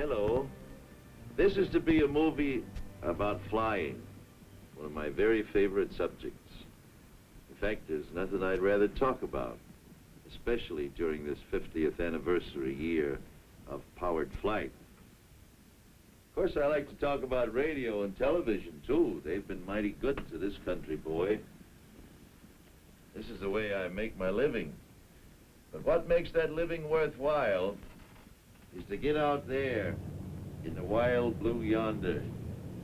Hello. This is to be a movie about flying, one of my very favorite subjects. In fact, there's nothing I'd rather talk about, especially during this 50th anniversary year of powered flight. Of course, I like to talk about radio and television, too. They've been mighty good to this country, boy. This is the way I make my living. But what makes that living worthwhile is to get out there in the wild blue yonder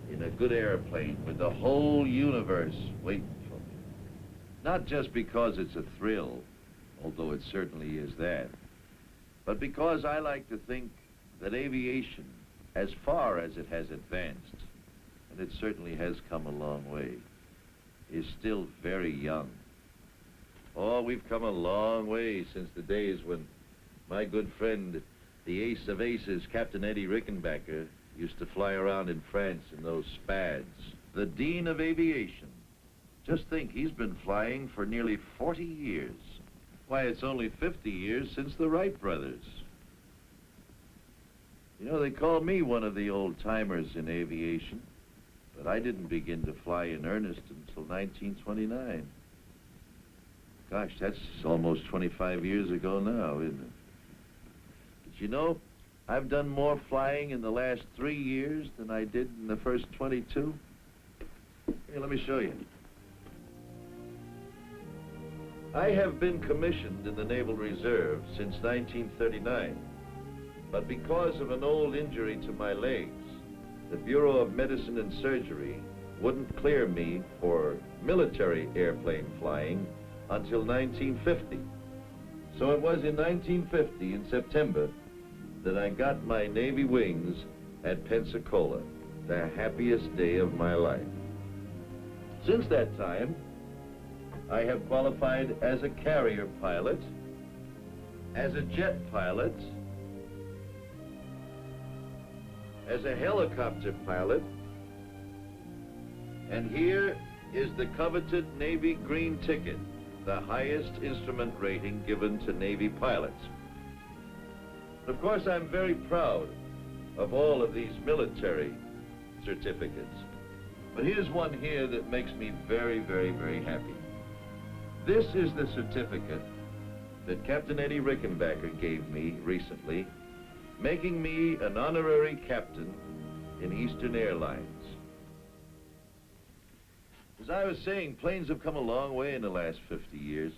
in a good airplane with the whole universe waiting for me. Not just because it's a thrill, although it certainly is that, but because I like to think that aviation, as far as it has advanced, and it certainly has come a long way, is still very young. Oh, we've come a long way since the days when my good friend, the ace of aces, Captain Eddie Rickenbacker, used to fly around in France in those SPADs. The Dean of Aviation. Just think, he's been flying for nearly 40 years. Why, it's only 50 years since the Wright brothers. You know, they call me one of the old-timers in aviation, but I didn't begin to fly in earnest until 1929. Gosh, that's almost 25 years ago now, isn't it? But you know, I've done more flying in the last 3 years than I did in the first 22. Here, let me show you. I have been commissioned in the Naval Reserve since 1939, but because of an old injury to my legs, the Bureau of Medicine and Surgery wouldn't clear me for military airplane flying until 1950. So it was in 1950, in September, that I got my Navy wings at Pensacola, the happiest day of my life. Since that time, I have qualified as a carrier pilot, as a jet pilot, as a helicopter pilot, and here is the coveted Navy green ticket, the highest instrument rating given to Navy pilots. Of course, I'm very proud of all of these military certificates. But here's one here that makes me very, very, very happy. This is the certificate that Captain Eddie Rickenbacker gave me recently, making me an honorary captain in Eastern Airlines. As I was saying, planes have come a long way in the last 50 years.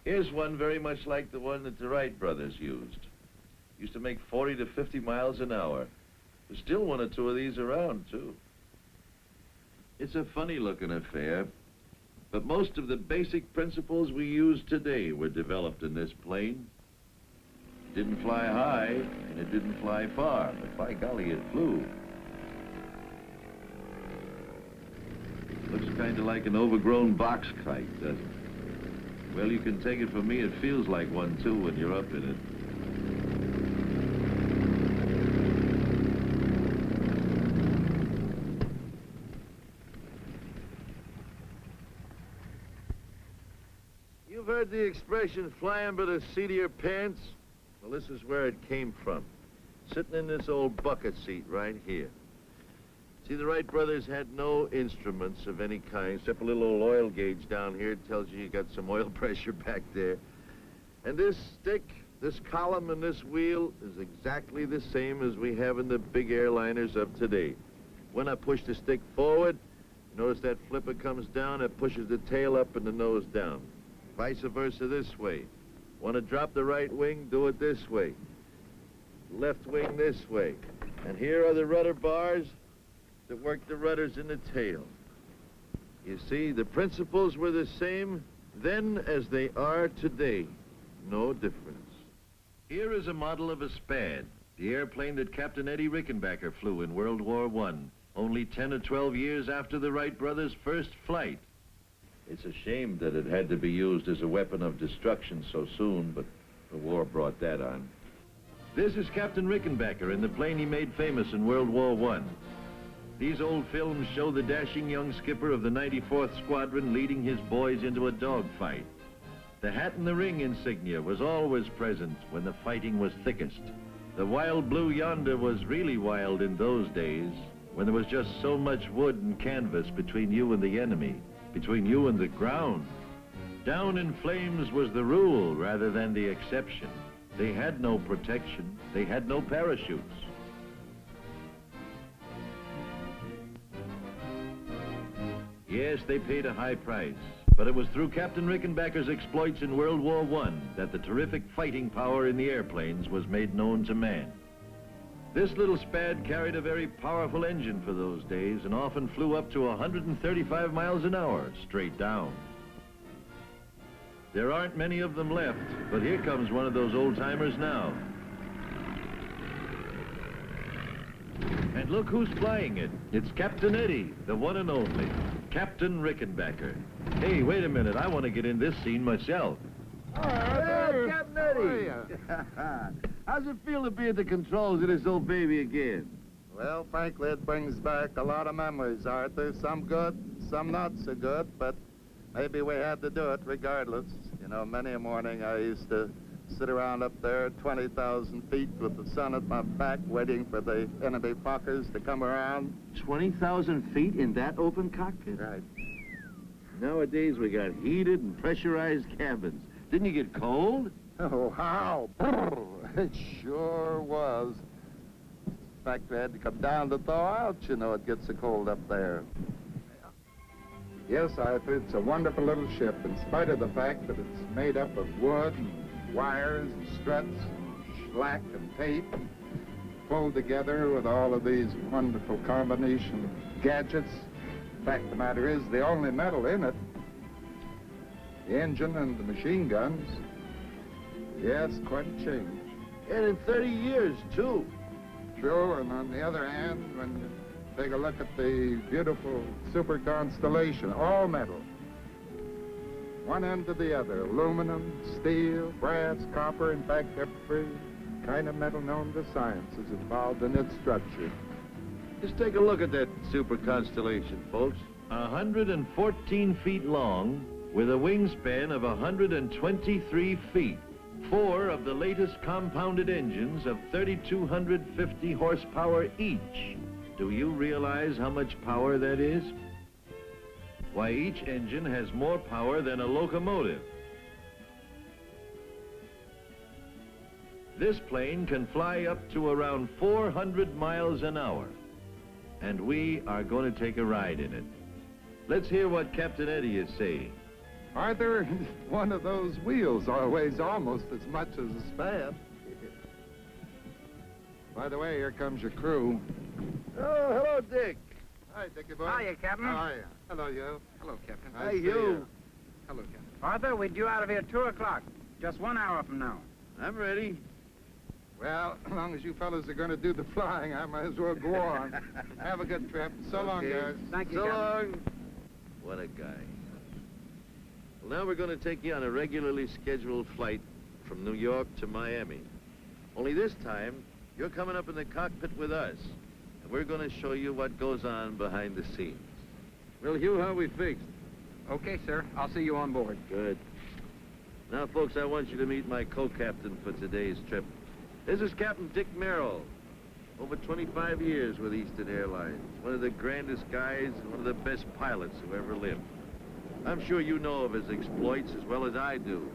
Here's one very much like the one that the Wright brothers used. Used to make 40 to 50 miles an hour. There's still one or two of these around, too. It's a funny-looking affair, but most of the basic principles we use today were developed in this plane. It didn't fly high, and it didn't fly far, but by golly, it flew. Looks kind of like an overgrown box kite, doesn't it? Well, you can take it from me, it feels like one, too, when you're up in it. You've heard the expression, flying by the seat of your pants? Well, this is where it came from. Sitting in this old bucket seat right here. See, the Wright brothers had no instruments of any kind, except a little old oil gauge down here. It tells you got some oil pressure back there. And this stick, this column, and this wheel is exactly the same as we have in the big airliners of today. When I push the stick forward, Notice that flipper comes down, it pushes the tail up and the nose down. Vice versa this way. Want to drop the right wing, do it this way. Left wing this way. And here are the rudder bars that work the rudders in the tail. You see, the principles were the same then as they are today. No difference. Here is a model of a SPAD, the airplane that Captain Eddie Rickenbacker flew in World War I, only 10 or 12 years after the Wright brothers' first flight. It's a shame that it had to be used as a weapon of destruction so soon, but the war brought that on. This is Captain Rickenbacker in the plane he made famous in World War I. These old films show the dashing young skipper of the 94th Squadron leading his boys into a dogfight. The hat and the ring insignia was always present when the fighting was thickest. The wild blue yonder was really wild in those days, when there was just so much wood and canvas between you and the enemy, between you and the ground. Down in flames was the rule rather than the exception. They had no protection. They had no parachutes. Yes, they paid a high price, but it was through Captain Rickenbacker's exploits in World War I that the terrific fighting power in the airplanes was made known to man. This little SPAD carried a very powerful engine for those days and often flew up to 135 miles an hour straight down. There aren't many of them left, but here comes one of those old-timers now. And look who's flying it. It's Captain Eddie, the one and only, Captain Rickenbacker. Hey, wait a minute, I want to get in this scene myself. Hey, Captain Eddie! How's it feel to be at the controls of this old baby again? Well, frankly, it brings back a lot of memories, Arthur. Some good, some not so good, but maybe we had to do it regardless. You know, many a morning I used to sit around up there 20,000 feet with the sun at my back waiting for the enemy Fokkers to come around. 20,000 feet in that open cockpit? Right. Nowadays we got heated and pressurized cabins. Didn't you get cold? Oh, how? It sure was. In fact, we had to come down to thaw out, you know, it gets so cold up there. Yes, Arthur, it's a wonderful little ship, in spite of the fact that it's made up of wood and wires and struts and slack and tape, pulled together with all of these wonderful combination gadgets. The fact of the matter is, the only metal in it, the engine and the machine guns. Yes, quite a change. And in 30 years, too. True, and on the other hand, when you take a look at the beautiful Super Constellation, all metal. One end to the other, aluminum, steel, brass, copper, in fact, every kind of metal known to science is involved in its structure. Just take a look at that Super Constellation, folks. 114 feet long, with a wingspan of 123 feet. 4 of the latest compounded engines of 3,250 horsepower each. Do you realize how much power that is? Why, each engine has more power than a locomotive. This plane can fly up to around 400 miles an hour, and we are going to take a ride in it. Let's hear what Captain Eddie is saying. Arthur, one of those wheels weighs almost as much as a SPAD. By the way, here comes your crew. Oh, hello, Dick. Hi, Dickie boy. Hiya, Captain. How are you? Hello, you. Hello, Captain. Nice Hey, to you. Hello, Captain. Arthur, we're due out of here 2 o'clock. Just 1 hour from now. I'm ready. Well, as long as you fellas are going to do the flying, I might as well go on. Have a good trip. So long, Okay. guys. Thank you, So Captain. long. What a guy. Well, now we're going to take you on a regularly scheduled flight from New York to Miami. Only this time, you're coming up in the cockpit with us, and we're going to show you what goes on behind the scenes. Well, Hugh, how are we fixed? Okay, sir. I'll see you on board. Good. Now, folks, I want you to meet my co-captain for today's trip. This is Captain Dick Merrill. Over 25 years with Eastern Airlines. One of the grandest guys and one of the best pilots who ever lived. I'm sure you know of his exploits as well as I do.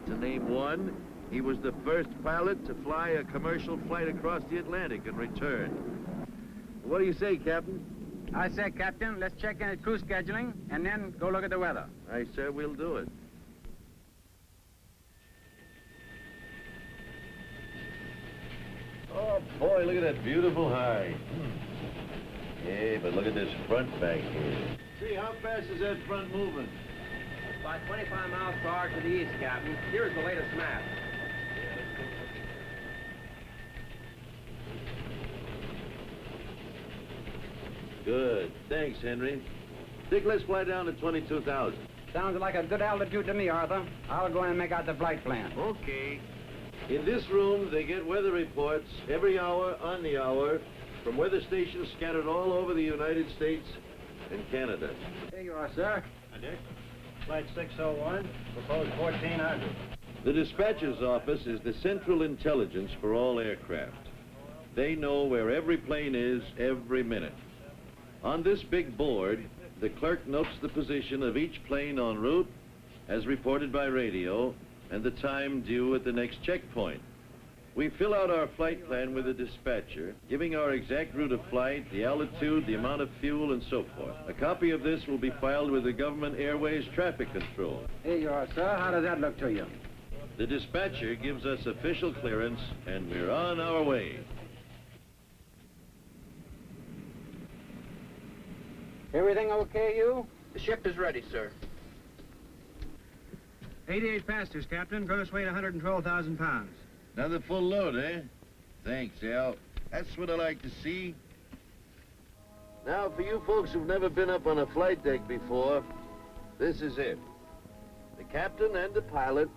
To name one, he was the first pilot to fly a commercial flight across the Atlantic and return. What do you say, Captain? I say, Captain, let's check in at crew scheduling and then go look at the weather. I said we'll do it. Oh, boy, look at that beautiful high. Hey, but look at this front back here. See, how fast is that front moving? About 25 miles per hour to the east, Captain. Here's the latest map. Good. Thanks, Henry. Dick, let's fly down to 22,000. Sounds like a good altitude to me, Arthur. I'll go in and make out the flight plan. Okay. In this room, they get weather reports every hour on the hour from weather stations scattered all over the United States and Canada. Here you are, sir. Hi, Dick. Flight 601, proposed 1400. The dispatcher's office is the central intelligence for all aircraft. They know where every plane is every minute. On this big board, the clerk notes the position of each plane en route, as reported by radio, and the time due at the next checkpoint. We fill out our flight plan with the dispatcher, giving our exact route of flight, the altitude, the amount of fuel, and so forth. A copy of this will be filed with the Government Airways Traffic Control. Here you are, sir. How does that look to you? The dispatcher gives us official clearance, and we're on our way. Everything okay, you? The ship is ready, sir. 88 passengers, Captain. Gross weight 112,000 pounds. Another full load, eh? Thanks, Al. That's what I like to see. Now, for you folks who've never been up on a flight deck before, this is it. The captain and the pilot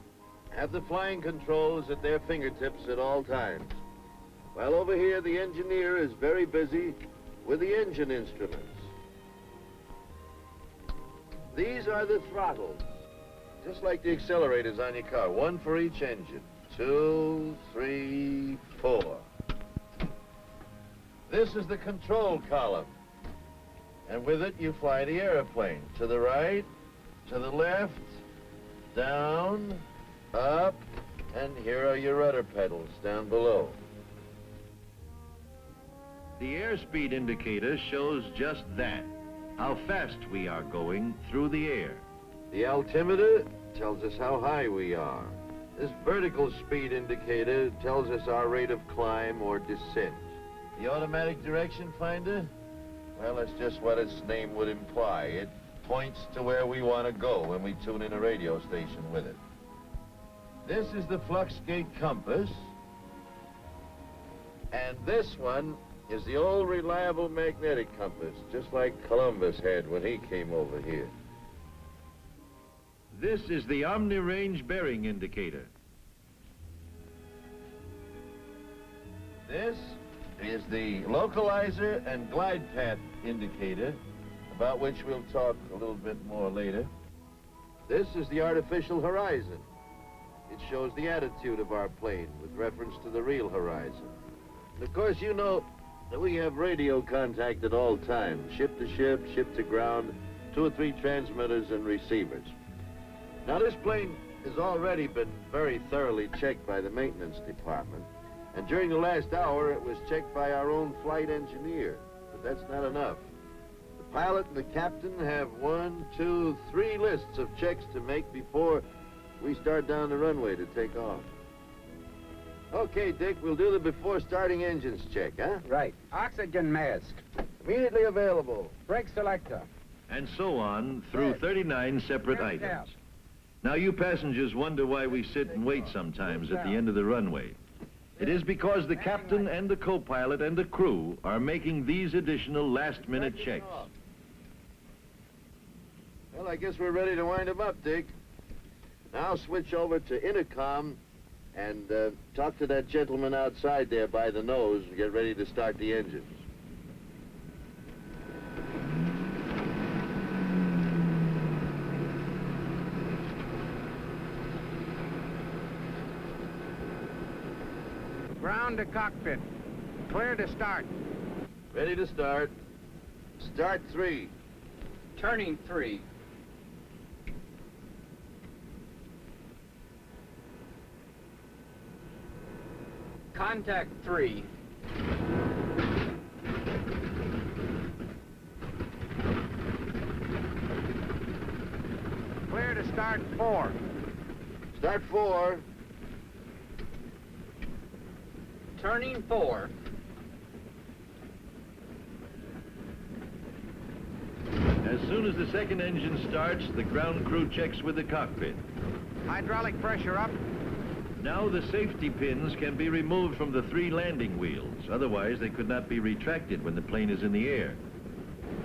have the flying controls at their fingertips at all times. While over here, the engineer is very busy with the engine instruments. These are the throttles, just like the accelerators on your car, one for each engine. 2, 3, 4. This is the control column. And with it, you fly the airplane. To the right, to the left, down, up, and here are your rudder pedals down below. The airspeed indicator shows just that, how fast we are going through the air. The altimeter tells us how high we are. This vertical speed indicator tells us our rate of climb or descent. The automatic direction finder? Well, that's just what its name would imply. It points to where we want to go when we tune in a radio station with it. This is the flux gate compass. And this one is the old reliable magnetic compass, just like Columbus had when he came over here. This is the Omni range bearing indicator. This is the localizer and glide path indicator, about which we'll talk a little bit more later. This is the artificial horizon. It shows the attitude of our plane with reference to the real horizon. And of course, you know that we have radio contact at all times, ship to ship, ship to ground, 2 or 3 transmitters and receivers. Now, this plane has already been very thoroughly checked by the maintenance department. And during the last hour, it was checked by our own flight engineer. But that's not enough. The pilot and the captain have 1, 2, 3 lists of checks to make before we start down the runway to take off. Okay, Dick, we'll do the before starting engines check, huh? Right. Oxygen mask. Immediately available. Brake selector. And so on through 39 separate items. Now, you passengers wonder why we sit and wait sometimes at the end of the runway. It is because the captain and the co-pilot and the crew are making these additional last-minute checks. Well, I guess we're ready to wind them up, Dick. Now switch over to intercom and talk to that gentleman outside there by the nose and get ready to start the engines. Ground to cockpit. Clear to start. Ready to start. Start 3. Turning 3. Contact 3. to start 4. Start 4. Turning 4. As soon as the second engine starts, the ground crew checks with the cockpit. Hydraulic pressure up. Now the safety pins can be removed from the 3 landing wheels. Otherwise, they could not be retracted when the plane is in the air.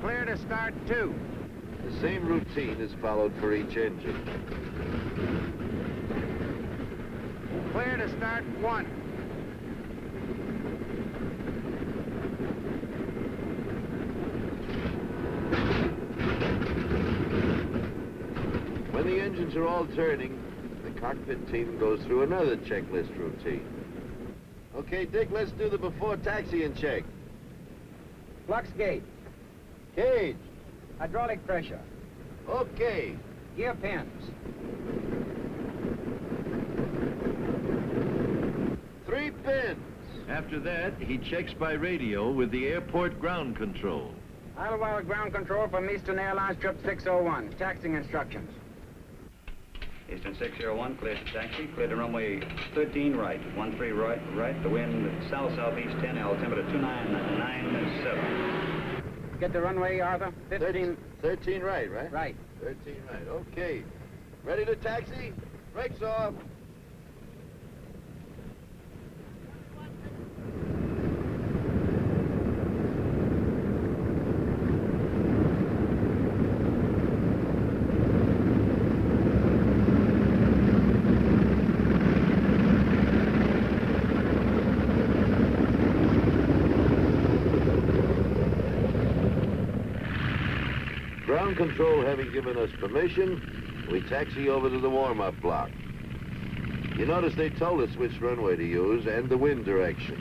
Clear to start 2. The same routine is followed for each engine. Clear to start 1. When the engines are all turning, the cockpit team goes through another checklist routine. Okay, Dick, let's do the before taxiing check. Flux gate. Cage. Hydraulic pressure. Okay. Gear pins. 3 pins. After that, he checks by radio with the airport ground control. Idlewild ground control from Eastern Airlines trip 601. Taxiing instructions. Eastern 601, clear to taxi, clear to runway 13 right, 13 right, the wind south-southeast 10, altimeter 2997. Get the runway, Arthur. 15. 13 right, right? Right. 13 right, okay. Ready to taxi? Brakes off. Ground control having given us permission, we taxi over to the warm-up block. You notice they told us which runway to use and the wind direction.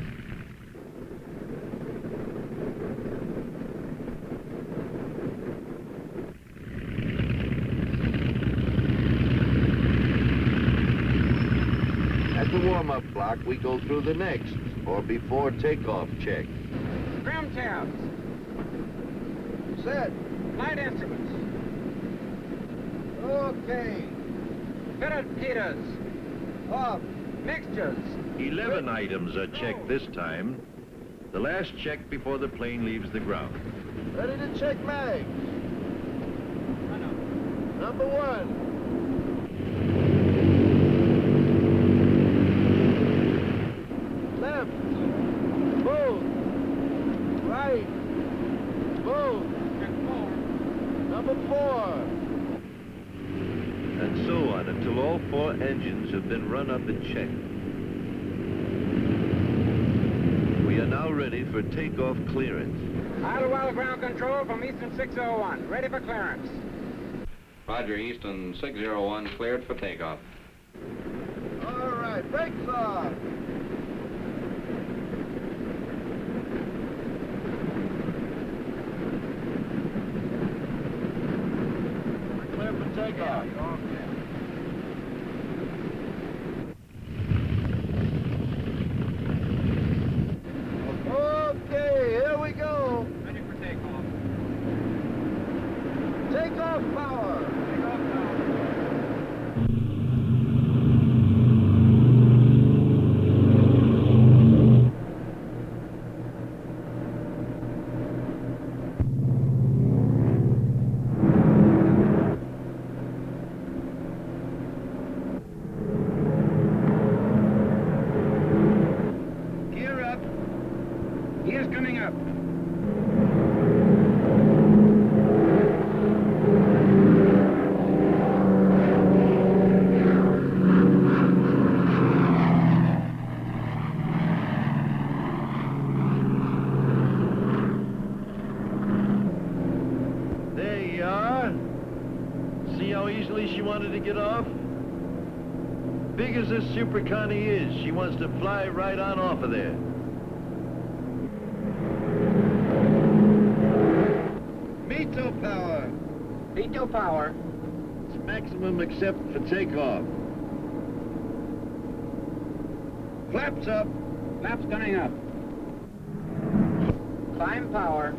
At the warm-up block, we go through the next, or before takeoff check. Trim tabs. Set. Flight instruments. Okay. Fitted heaters. Off. Mixtures. 11 items are checked this time. The last check before the plane leaves the ground. Ready to check mags. Number 1. Left. Move. Right. Move. Number 4. And so on until all 4 engines have been run up and checked. We are now ready for takeoff clearance. Idlewild ground control from Eastern 601. Ready for clearance. Roger, Eastern 601, cleared for takeoff. All right, brakes off. We're clear for takeoff. Okay, here we go. Ready for takeoff. Takeoff power. Takeoff now. Gear up. Gears coming up. There you are. See how easily she wanted to get off? Big as this Super Connie is, she wants to fly right on off of there. Veto power. Veto power. It's maximum except for takeoff. Flaps up. Flaps coming up. Climb power.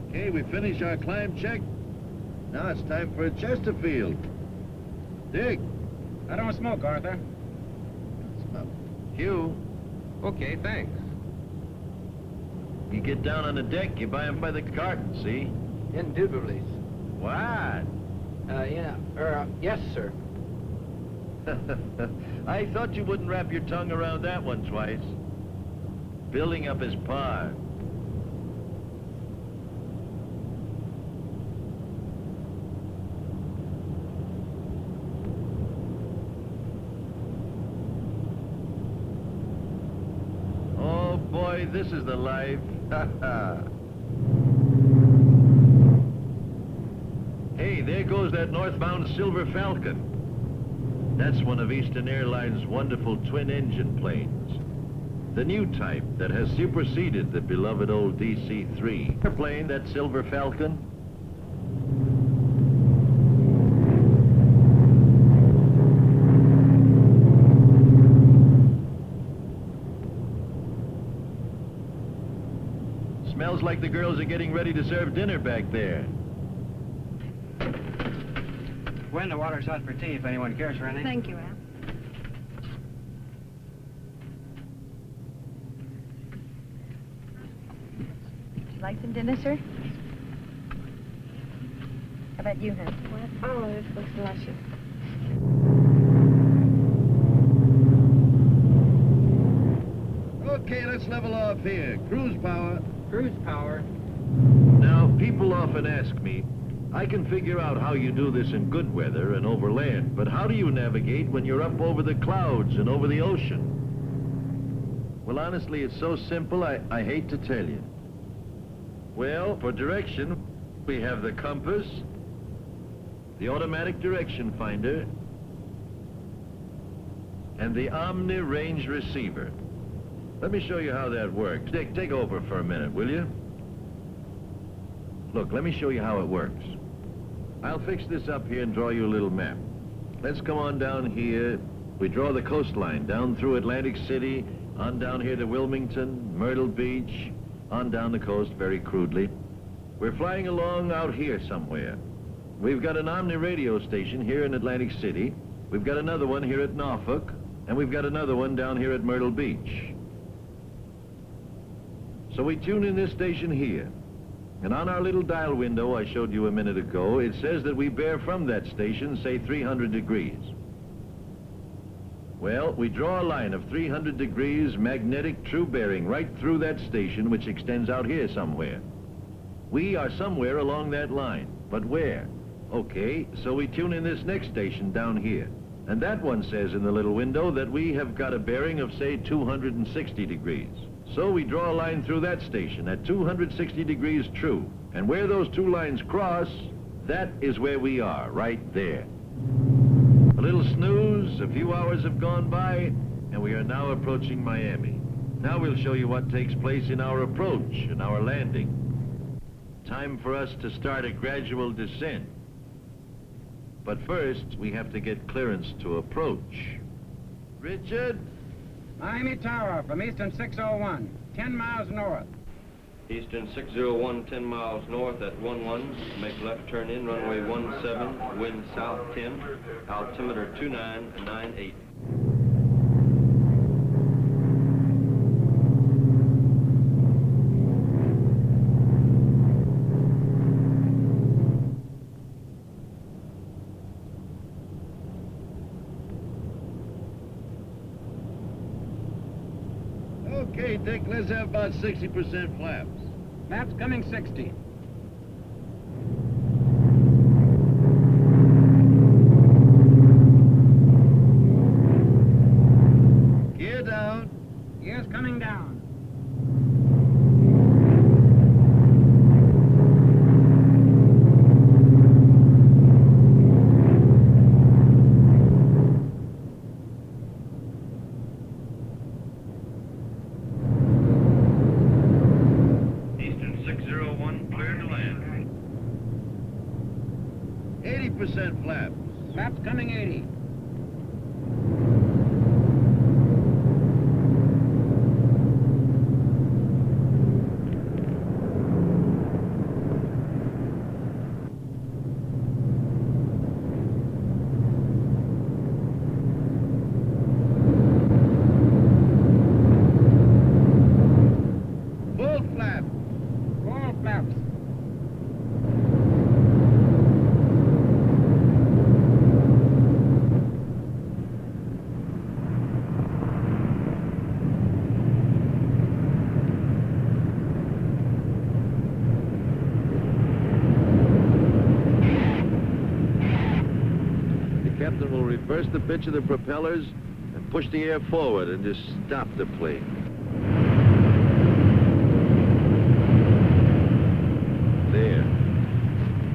Okay, we finish our climb check. Now it's time for a Chesterfield. Dick. I don't smoke, Arthur. Hugh, Okay, thanks. you get down on the deck, you buy 'em by the carton, see? Indubitably. What? Yes, sir. I thought you wouldn't wrap your tongue around that one twice. Building up his par. Oh boy, this is the life. Hey, there goes that northbound Silver Falcon. That's one of Eastern Airlines' wonderful twin-engine planes. The new type that has superseded the beloved old DC-3. Airplane, that Silver Falcon. Smells like the girls are getting ready to serve dinner back there. Gwen, the water's hot for tea if anyone cares for anything. Thank you, Al. Would you like some dinner, sir? How about you, hon? Oh, this looks luscious. Okay, let's level off here. Cruise power. Cruise power. Now, people often ask me, I can figure out how you do this in good weather and over land, but how do you navigate when you're up over the clouds and over the ocean? Well, honestly, it's so simple, I hate to tell you. Well, for direction, we have the compass, the automatic direction finder, and the Omni range receiver. Let me show you how that works. Dick, take over for a minute, will you? Look, let me show you how it works. I'll fix this up here and draw you a little map. Let's come on down here. We draw the coastline down through Atlantic City, on down here to Wilmington, Myrtle Beach, on down the coast very crudely. We're flying along out here somewhere. We've got an Omni radio station here in Atlantic City. We've got another one here at Norfolk, and we've got another one down here at Myrtle Beach. So we tune in this station here. And on our little dial window I showed you a minute ago, it says that we bear from that station, say 300 degrees. Well, we draw a line of 300 degrees magnetic true bearing right through that station, which extends out here somewhere. We are somewhere along that line, but where? Okay, so we tune in this next station down here. And that one says in the little window that we have got a bearing of, say, 260 degrees. So we draw a line through that station at 260 degrees true. And where those two lines cross, that is where we are, right there. A little snooze, a few hours have gone by, and we are now approaching Miami. Now we'll show you what takes place in our approach and our landing. Time for us to start a gradual descent. But first, we have to get clearance to approach. Richard? Miami Tower from Eastern 601, 10 miles north. Eastern 601, 10 miles north at 11. Make left turn in, runway 17, wind south 10, altimeter 2998. Okay, Dick, let's have about 60% flaps. Maps coming 60. Gear down. Gears coming down. Eastern 601, clear to land. 80% flaps. Maps coming 80. reverse the pitch of the propellers and push the air forward and just stop the plane. There.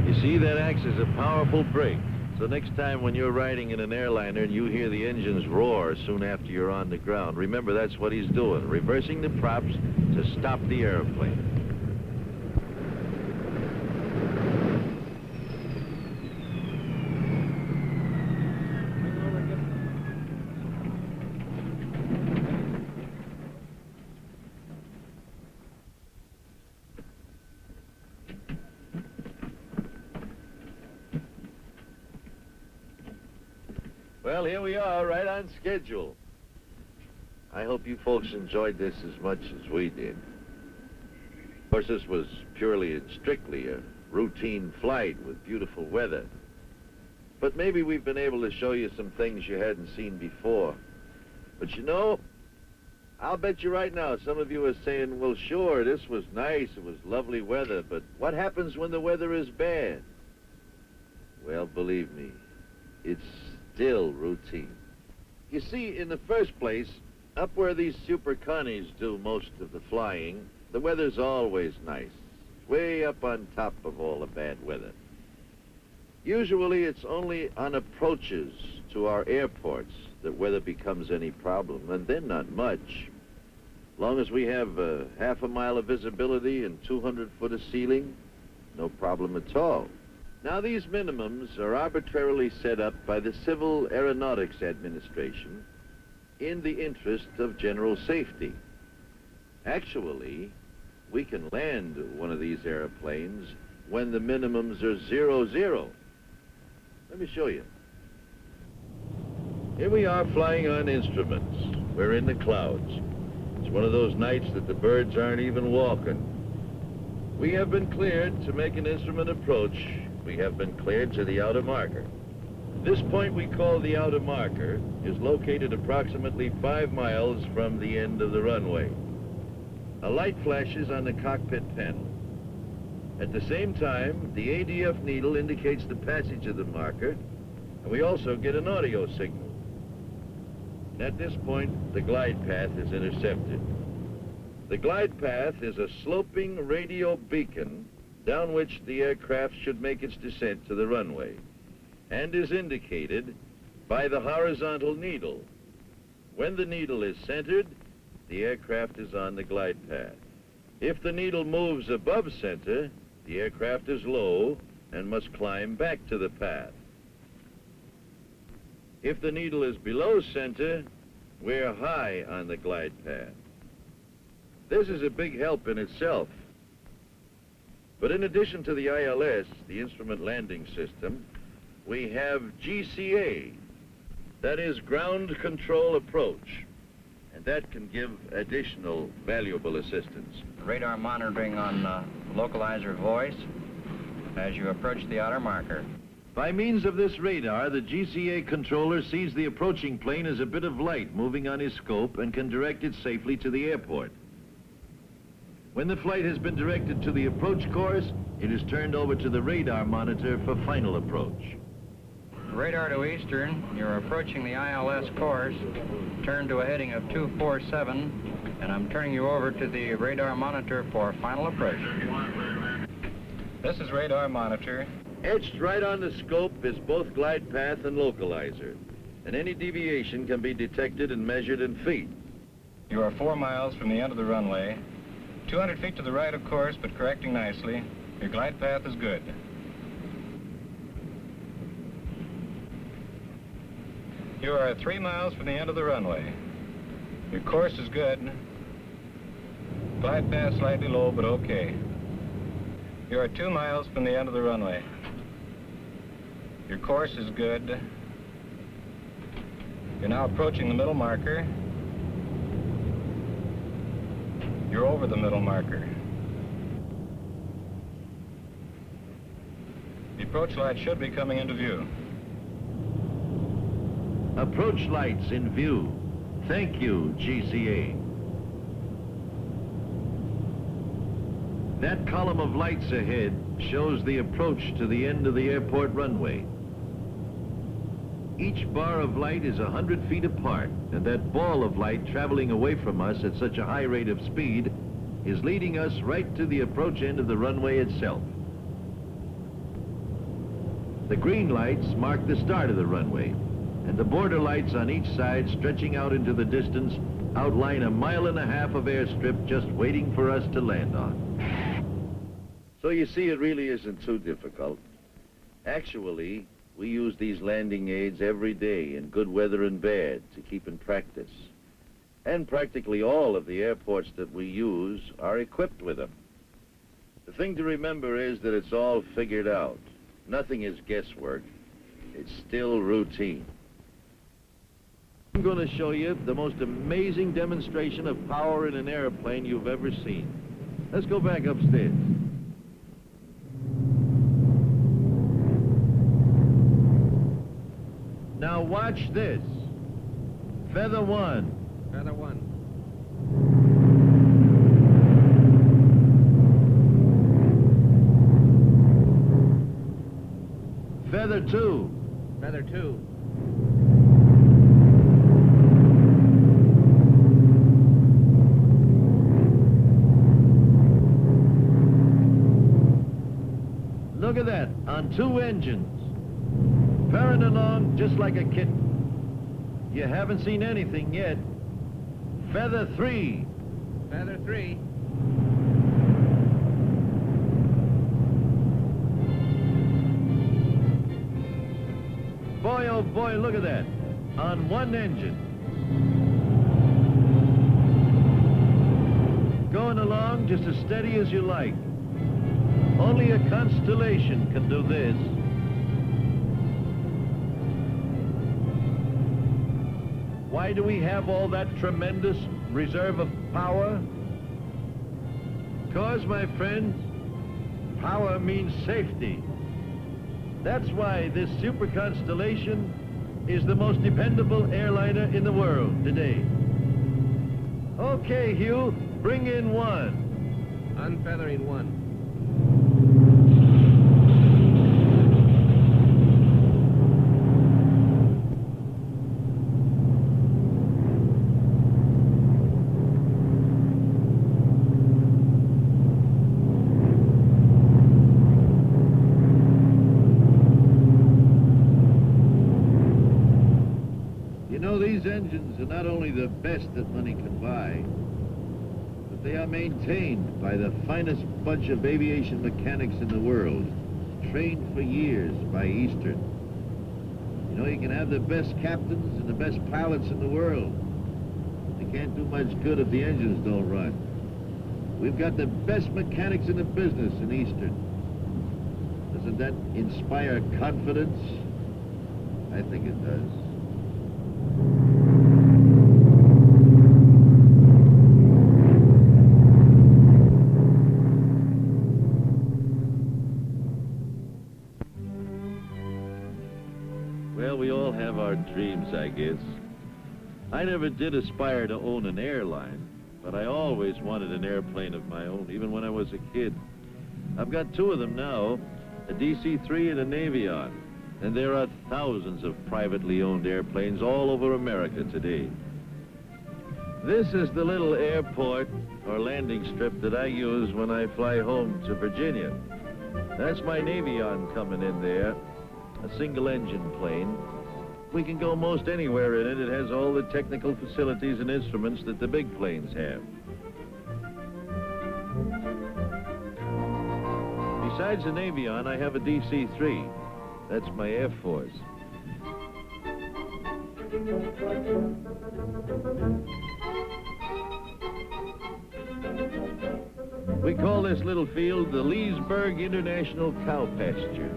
You see, that acts as a powerful brake. So next time when you're riding in an airliner and you hear the engines roar soon after you're on the ground, remember that's what he's doing, reversing the props to stop the airplane. Well, here we are, right on schedule. I hope you folks enjoyed this as much as we did. Of course, this was purely and strictly a routine flight with beautiful weather. But maybe we've been able to show you some things you hadn't seen before. But you know, I'll bet you right now some of you are saying, well, sure, this was nice, it was lovely weather, but what happens when the weather is bad? Well, believe me, it's still routine. You see, in the first place, up where these Super Connies do most of the flying, the weather's always nice, way up on top of all the bad weather. Usually it's only on approaches to our airports that weather becomes any problem, and then not much. Long as we have half a mile of visibility and 200 foot of ceiling, no problem at all. Now, these minimums are arbitrarily set up by the Civil Aeronautics Administration in the interest of general safety. Actually, we can land one of these airplanes when the minimums are 00. Let me show you. Here we are flying on instruments. We're in the clouds. It's one of those nights that the birds aren't even walking. We have been cleared to make an instrument approach. We have been cleared to the outer marker. This point we call the outer marker is located approximately 5 miles from the end of the runway. A light flashes on the cockpit panel. At the same time, the ADF needle indicates the passage of the marker, and we also get an audio signal. And at this point, the glide path is intercepted. The glide path is a sloping radio beacon down which the aircraft should make its descent to the runway, and is indicated by the horizontal needle. When the needle is centered, the aircraft is on the glide path. If the needle moves above center, the aircraft is low and must climb back to the path. If the needle is below center, we're high on the glide path. This is a big help in itself. But in addition to the ILS, the Instrument Landing System, we have GCA, that is Ground Control Approach, and that can give additional valuable assistance. Radar monitoring on localizer voice as you approach the outer marker. By means of this radar, the GCA controller sees the approaching plane as a bit of light moving on his scope and can direct it safely to the airport. When the flight has been directed to the approach course, it is turned over to the radar monitor for final approach. Radar to Eastern, you're approaching the ILS course. Turn to a heading of 247, and I'm turning you over to the radar monitor for final approach. This is radar monitor. Etched right on the scope is both glide path and localizer, and any deviation can be detected and measured in feet. You are 4 miles from the end of the runway. 200 feet to the right, of course, but correcting nicely. Your glide path is good. You are 3 miles from the end of the runway. Your course is good. Glide path slightly low, but okay. You are 2 miles from the end of the runway. Your course is good. You're now approaching the middle marker. You're over the middle marker. The approach light should be coming into view. Approach lights in view. Thank you, GCA. That column of lights ahead shows the approach to the end of the airport runway. Each bar of light is 100 feet apart, and that ball of light traveling away from us at such a high rate of speed is leading us right to the approach end of the runway itself. The green lights mark the start of the runway, and the border lights on each side stretching out into the distance outline 1.5 miles of airstrip just waiting for us to land on. So you see, it really isn't too difficult. Actually, we use these landing aids every day in good weather and bad to keep in practice. And practically all of the airports that we use are equipped with them. The thing to remember is that it's all figured out. Nothing is guesswork. It's still routine. I'm going to show you the most amazing demonstration of power in an airplane you've ever seen. Let's go back upstairs. Now watch this. Feather 1. Feather 1. Feather 2. Feather 2. Look at that, on 2 engines. Purring along just like a kitten. You haven't seen anything yet. Feather 3. Feather 3. Boy, oh boy, look at that. On 1 engine. Going along just as steady as you like. Only a Constellation can do this. Why do we have all that tremendous reserve of power? Because, my friends, power means safety. That's why this Super Constellation is the most dependable airliner in the world today. Okay, Hugh, bring in 1. Unfeathering 1. These engines are not only the best that money can buy, but they are maintained by the finest bunch of aviation mechanics in the world, trained for years by Eastern. You know, you can have the best captains and the best pilots in the world. They can't do much good if the engines don't run. We've got the best mechanics in the business in Eastern. Doesn't that inspire confidence? I think it does. Well, we all have our dreams, I guess. I never did aspire to own an airline, but I always wanted an airplane of my own, even when I was a kid. I've got 2 of them now, a DC-3 and a Navion, and there are thousands of privately owned airplanes all over America today. This is the little airport or landing strip that I use when I fly home to Virginia. That's my Navion coming in there, a single-engine plane. We can go most anywhere in it. It has all the technical facilities and instruments that the big planes have. Besides the Navion, I have a DC-3. That's my Air Force. We call this little field the Leesburg International Cow Pasture.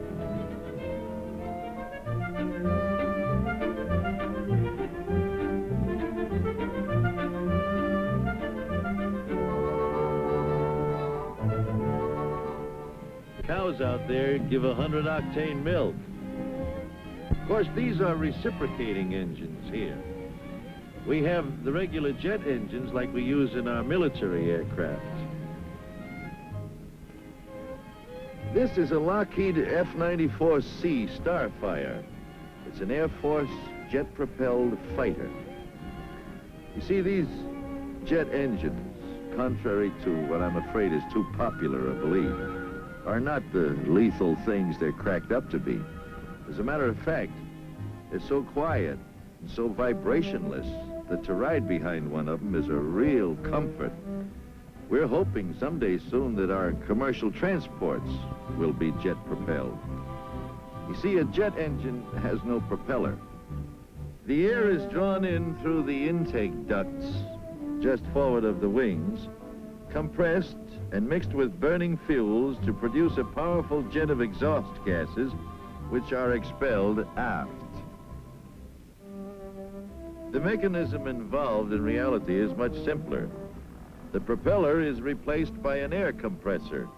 Cows out there give 100-octane milk. Of course, these are reciprocating engines here. We have the regular jet engines like we use in our military aircraft. This is a Lockheed F-94 Starfire. It's an Air Force jet-propelled fighter. You see, these jet engines, contrary to what I'm afraid is too popular a belief, are not the lethal things they're cracked up to be. As a matter of fact, they're so quiet and so vibrationless that to ride behind one of them is a real comfort. We're hoping someday soon that our commercial transports will be jet-propelled. You see, a jet engine has no propeller. The air is drawn in through the intake ducts just forward of the wings, compressed and mixed with burning fuels to produce a powerful jet of exhaust gases which are expelled aft. The mechanism involved in reality is much simpler. The propeller is replaced by an air compressor.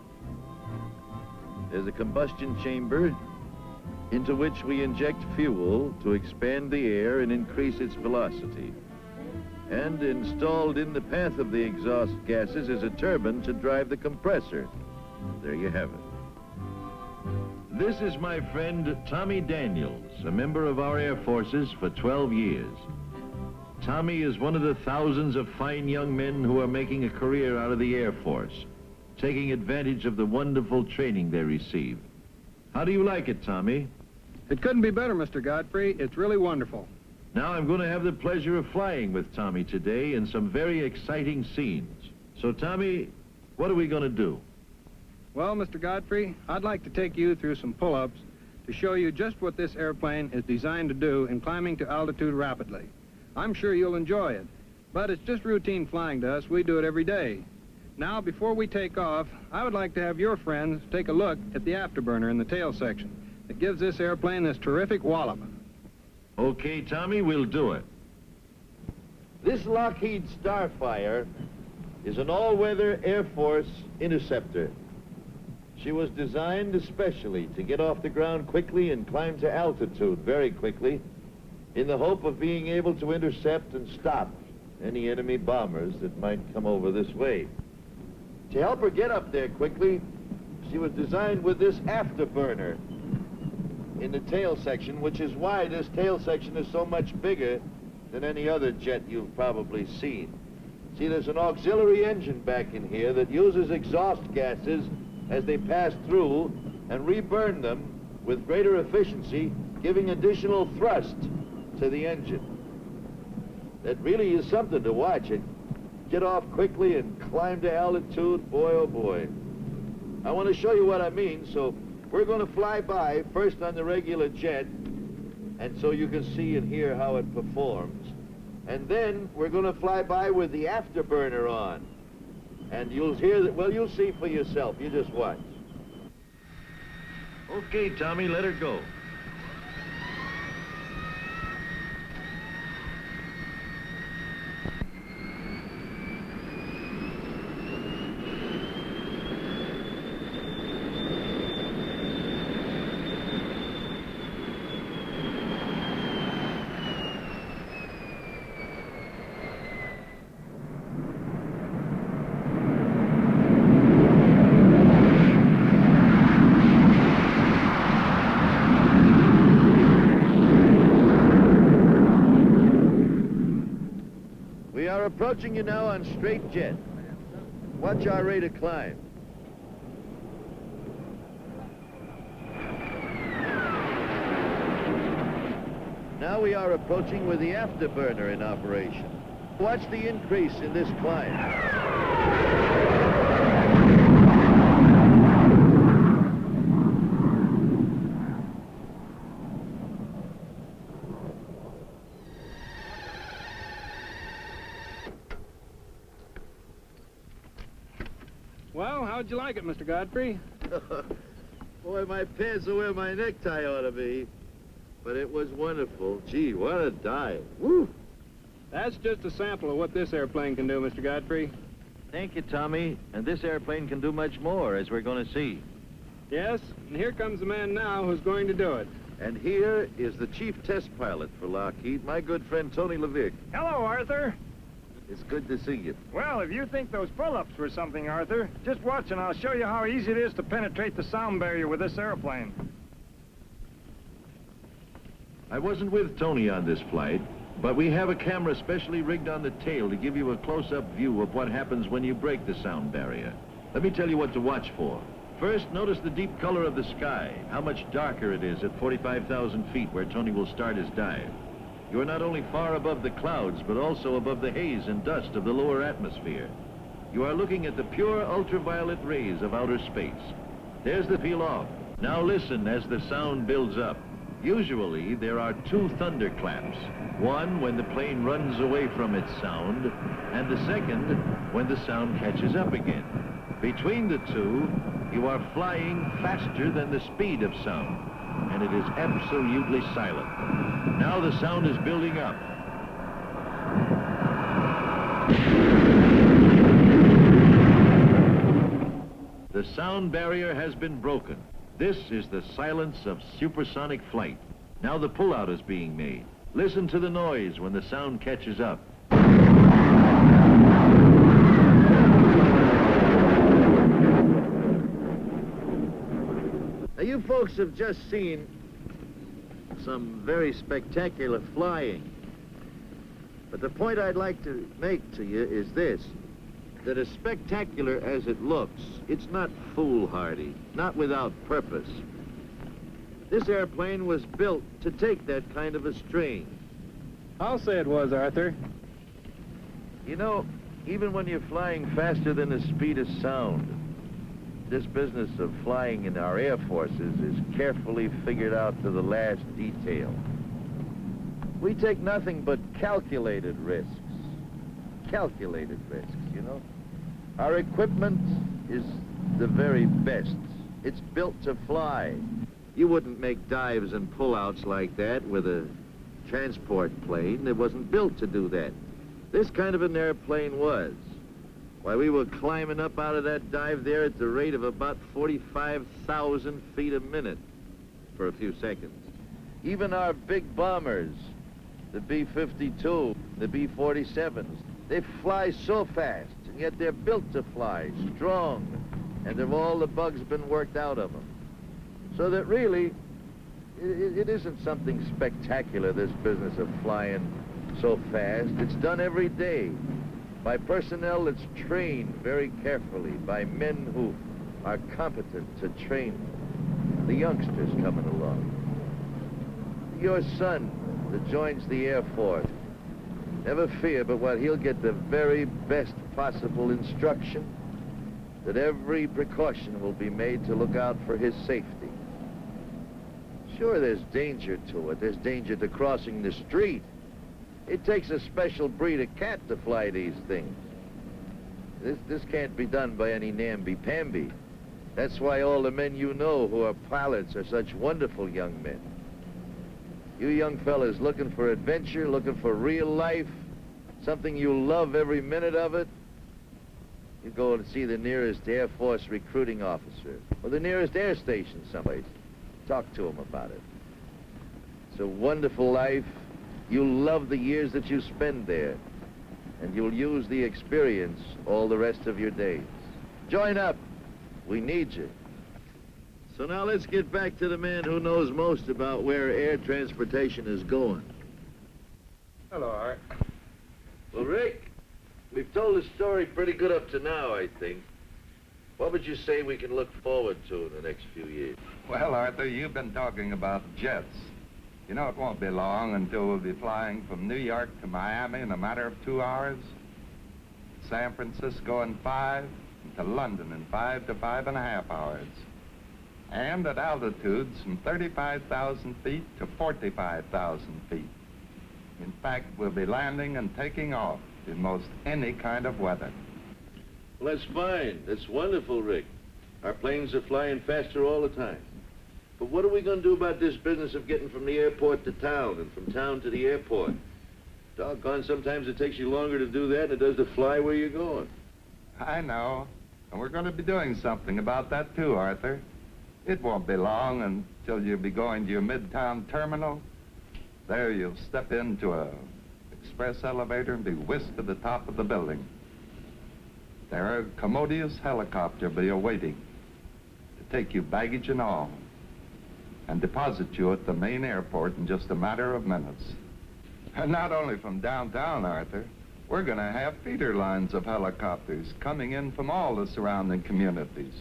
There's a combustion chamber into which we inject fuel to expand the air and increase its velocity. And installed in the path of the exhaust gases is a turbine to drive the compressor. There you have it. This is my friend Tommy Daniels, a member of our Air Forces for 12 years. Tommy is one of the thousands of fine young men who are making a career out of the Air Force, taking advantage of the wonderful training they receive. How do you like it, Tommy? It couldn't be better, Mr. Godfrey. It's really wonderful. Now I'm going to have the pleasure of flying with Tommy today in some very exciting scenes. So, Tommy, what are we going to do? Well, Mr. Godfrey, I'd like to take you through some pull-ups to show you just what this airplane is designed to do in climbing to altitude rapidly. I'm sure you'll enjoy it, but it's just routine flying to us. We do it every day. Now, before we take off, I would like to have your friends take a look at the afterburner in the tail section. It gives this airplane this terrific wallop. Okay, Tommy, we'll do it. This Lockheed Starfire is an all-weather Air Force interceptor. She was designed especially to get off the ground quickly and climb to altitude very quickly in the hope of being able to intercept and stop any enemy bombers that might come over this way. To help her get up there quickly, she was designed with this afterburner in the tail section, which is why this tail section is so much bigger than any other jet you've probably seen. See, there's an auxiliary engine back in here that uses exhaust gases as they pass through and reburn them with greater efficiency, giving additional thrust to the engine. That really is something to watch. It get off quickly and climb to altitude, boy oh boy. I want to show you what I mean, so we're going to fly by first on the regular jet, and so you can see and hear how it performs. And then we're going to fly by with the afterburner on. And you'll hear that, well, you'll see for yourself. You just watch. Okay, Tommy, let her go. Approaching you now on straight jet. Watch our rate of climb. Now we are approaching with the afterburner in operation. Watch the increase in this climb. Well, how'd you like it, Mr. Godfrey? Boy, my pants are where my necktie ought to be. But it was wonderful. Gee, what a dive. Woo! That's just a sample of what this airplane can do, Mr. Godfrey. Thank you, Tommy. And this airplane can do much more, as we're going to see. Yes, and here comes the man now who's going to do it. And here is the chief test pilot for Lockheed, my good friend Tony Levier. Hello, Arthur. It's good to see you. Well, if you think those pull-ups were something, Arthur, just watch and I'll show you how easy it is to penetrate the sound barrier with this airplane. I wasn't with Tony on this flight, but we have a camera specially rigged on the tail to give you a close-up view of what happens when you break the sound barrier. Let me tell you what to watch for. First, notice the deep color of the sky, how much darker it is at 45,000 feet where Tony will start his dive. You are not only far above the clouds, but also above the haze and dust of the lower atmosphere. You are looking at the pure ultraviolet rays of outer space. There's the peel off. Now listen as the sound builds up. Usually, there are two thunderclaps. One when the plane runs away from its sound, and the second when the sound catches up again. Between the two, you are flying faster than the speed of sound, and it is absolutely silent. Now the sound is building up. The sound barrier has been broken. This is the silence of supersonic flight. Now the pullout is being made. Listen to the noise when the sound catches up. Now you folks have just seen some very spectacular flying. But the point I'd like to make to you is this, that as spectacular as it looks, it's not foolhardy, not without purpose. This airplane was built to take that kind of a strain. I'll say it was, Arthur. You know, even when you're flying faster than the speed of sound, this business of flying in our air forces is carefully figured out to the last detail. We take nothing but calculated risks. Calculated risks, you know. Our equipment is the very best. It's built to fly. You wouldn't make dives and pullouts like that with a transport plane. It wasn't built to do that. This kind of an airplane was. Why, we were climbing up out of that dive there at the rate of about 45,000 feet a minute for a few seconds. Even our big bombers, the B-52, the B-47s, they fly so fast, and yet they're built to fly, strong, and have all the bugs been worked out of them. So that really, it isn't something spectacular, this business of flying so fast. It's done every day by personnel that's trained very carefully, by men who are competent to train the youngsters coming along. Your son that joins the Air Force, never fear but what he'll get the very best possible instruction, that every precaution will be made to look out for his safety. Sure, there's danger to it. There's danger to crossing the street. It takes a special breed of cat to fly these things. This can't be done by any namby-pamby. That's why all the men you know who are pilots are such wonderful young men. You young fellas looking for adventure, looking for real life, something you love every minute of it, you go and see the nearest Air Force recruiting officer or the nearest air station someplace. Talk to them about it. It's a wonderful life. You'll love the years that you spend there, and you'll use the experience all the rest of your days. Join up. We need you. So now let's get back to the man who knows most about where air transportation is going. Hello, Art. Well, Rick, we've told the story pretty good up to now, I think. What would you say we can look forward to in the next few years? Well, Arthur, you've been talking about jets. You know, it won't be long until we'll be flying from New York to Miami in a matter of 2 hours, San Francisco in 5, and to London in 5 to 5.5 hours. And at altitudes from 35,000 feet to 45,000 feet. In fact, we'll be landing and taking off in most any kind of weather. Well, that's fine. That's wonderful, Rick. Our planes are flying faster all the time. But what are we going to do about this business of getting from the airport to town and from town to the airport? Doggone, sometimes it takes you longer to do that than it does to fly where you're going. I know. And we're going to be doing something about that too, Arthur. It won't be long until you'll be going to your midtown terminal. There you'll step into a express elevator and be whisked to the top of the building. There a commodious helicopter will be awaiting to take you baggage and all. and deposit you at the main airport in just a matter of minutes. And not only from downtown, Arthur, we're going to have feeder lines of helicopters coming in from all the surrounding communities.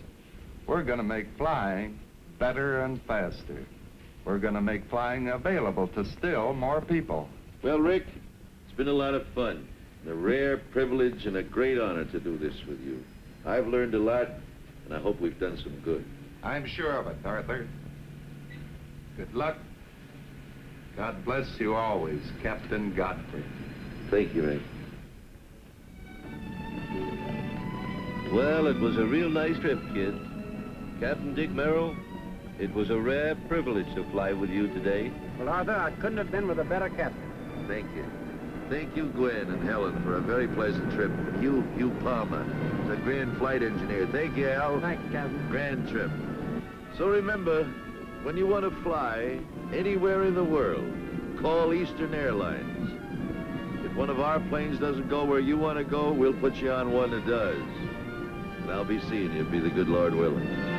We're going to make flying better and faster. We're going to make flying available to still more people. Well, Rick, it's been a lot of fun. A rare privilege and a great honor to do this with you. I've learned a lot, and I hope we've done some good. I'm sure of it, Arthur. Good luck. God bless you always, Captain Godfrey. Thank you, Rick. Well, it was a real nice trip, kid. Captain Dick Merrill, it was a rare privilege to fly with you today. Well, Arthur, I couldn't have been with a better captain. Thank you. Thank you, Gwen and Helen, for a very pleasant trip. Hugh Palmer, the grand flight engineer. Thank you, Al. Thank you, Captain. Grand trip. So remember, when you want to fly anywhere in the world, call Eastern Airlines. If one of our planes doesn't go where you want to go, we'll put you on one that does. And I'll be seeing you, be the good Lord willing.